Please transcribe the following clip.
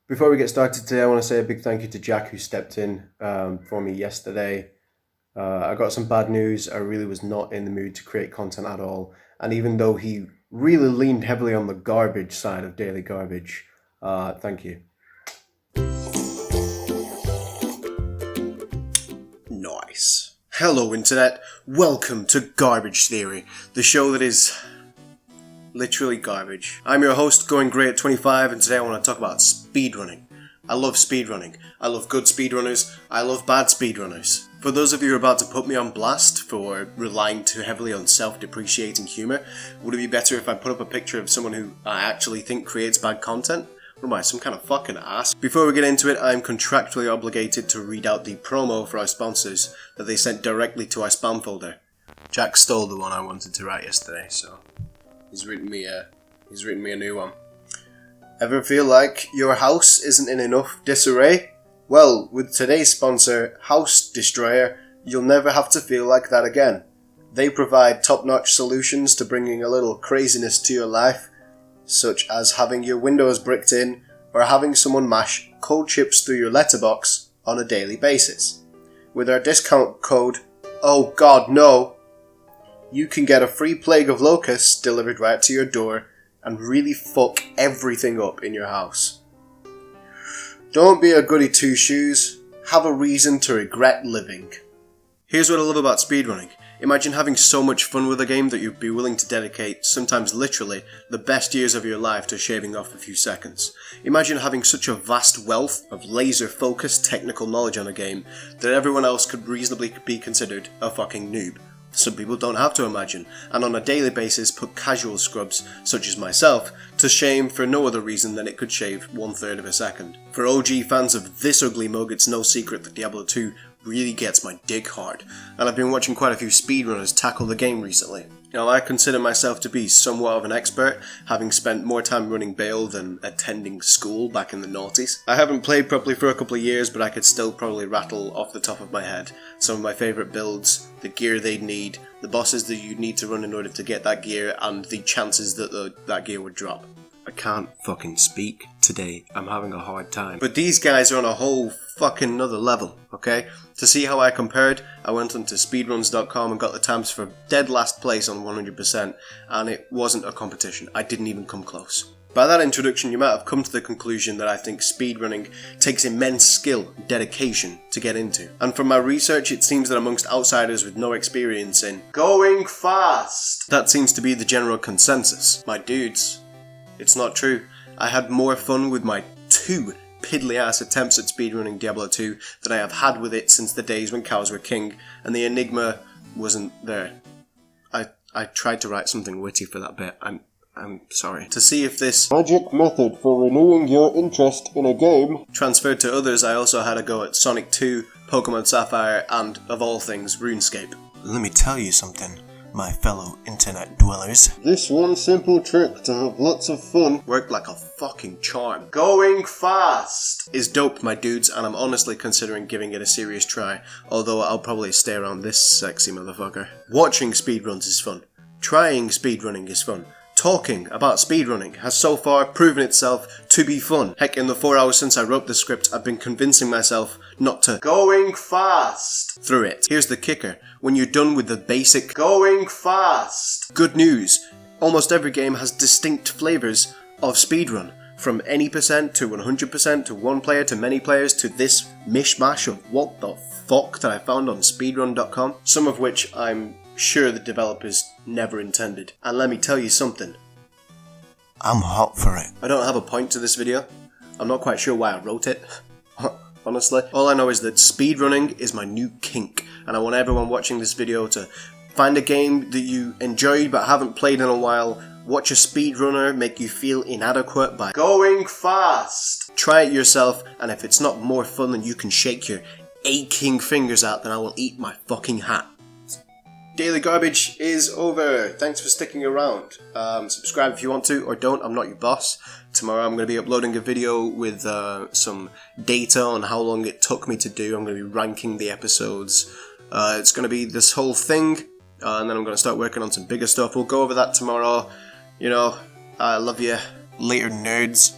Before we get started today, I want to say a big thank you to Jack who stepped in for me yesterday. I got some bad news. I really was not in the mood to create content at all. And even though he really leaned heavily on the garbage side of daily garbage, thank you. Nice. Hello Internet, welcome to Garbage Theory, the show that is literally garbage. I'm your host, Going Grey at 25, and today I want to talk about speedrunning. I love speedrunning. I love good speedrunners. I love bad speedrunners. For those of you who are about to put me on blast for relying too heavily on self-depreciating humour, would it be better if I put up a picture of someone who I actually think creates bad content? What am I, some kind of fucking ass? Before we get into it, I'm contractually obligated to read out the promo for our sponsors that they sent directly to our spam folder. Jack stole the one I wanted to write yesterday, so he's written me a new one. Ever feel like your house isn't in enough disarray? Well, with today's sponsor, House Destroyer, you'll never have to feel like that again. They provide top-notch solutions to bringing a little craziness to your life, such as having your windows bricked in or having someone mash cold chips through your letterbox on a daily basis. With our discount code, oh god no, you can get a free plague of locusts delivered right to your door and really fuck everything up in your house. Don't be a goody two-shoes, have a reason to regret living. Here's what I love about speedrunning. Imagine having so much fun with a game that you'd be willing to dedicate, sometimes literally, the best years of your life to shaving off a few seconds. Imagine having such a vast wealth of laser-focused technical knowledge on a game that everyone else could reasonably be considered a fucking noob. Some people don't have to imagine, and on a daily basis put casual scrubs, such as myself, to shame for no other reason than it could shave 1/3 of a second. For OG fans of this ugly mug, it's no secret that Diablo 2 really gets my dick hard, and I've been watching quite a few speedrunners tackle the game recently. Now, I consider myself to be somewhat of an expert, having spent more time running bail than attending school back in the noughties. I haven't played properly for a couple of years, but I could still probably rattle off the top of my head some of my favourite builds, the gear they'd need, the bosses that you'd need to run in order to get that gear, and the chances that that gear would drop. I can't fucking speak today. I'm having a hard time. But these guys are on a whole fucking another level, okay? To see how I compared, I went onto speedruns.com and got the times for dead last place on 100%, and it wasn't a competition. I didn't even come close. By that introduction, you might have come to the conclusion that I think speedrunning takes immense skill and dedication to get into. And from my research, it seems that amongst outsiders with no experience in going fast, that seems to be the general consensus. My dudes, it's not true. I had more fun with my 2 piddly ass attempts at speedrunning Diablo 2 than I have had with it since the days when cows were king, and the enigma wasn't there. I tried to write something witty for that bit. I'm sorry. To see if this magic method for renewing your interest in a game transferred to others, I also had a go at Sonic 2, Pokemon Sapphire, and, of all things, RuneScape. Let me tell you something, my fellow internet dwellers. This one simple trick to have lots of fun worked like a fucking charm. Going fast is dope, my dudes, and I'm honestly considering giving it a serious try, although I'll probably stay around this sexy motherfucker. Watching speedruns is fun. Trying speedrunning is fun. Talking about speedrunning has so far proven itself to be fun. Heck, in the 4 hours since I wrote the script, I've been convincing myself not to going fast through it. Here's the kicker. When you're done with the basic going fast, good news. Almost every game has distinct flavours of speedrun. From any percent to 100% to one player to many players to this mishmash of what the fuck that I found on speedrun.com. Some of which I'm sure the developers never intended. And let me tell you something. I'm hot for it. I don't have a point to this video. I'm not quite sure why I wrote it. Honestly. All I know is that speedrunning is my new kink. And I want everyone watching this video to find a game that you enjoyed but haven't played in a while. Watch a speedrunner make you feel inadequate by going fast. Try it yourself, and if it's not more fun than you can shake your aching fingers out, then I will eat my fucking hat. Daily Garbage is over. Thanks for sticking around. Subscribe if you want to, or don't. I'm not your boss. Tomorrow I'm going to be uploading a video with some data on how long it took me to do. I'm going to be ranking the episodes. It's going to be this whole thing, and then I'm going to start working on some bigger stuff. We'll go over that tomorrow. You know, I love you. Later, nerds.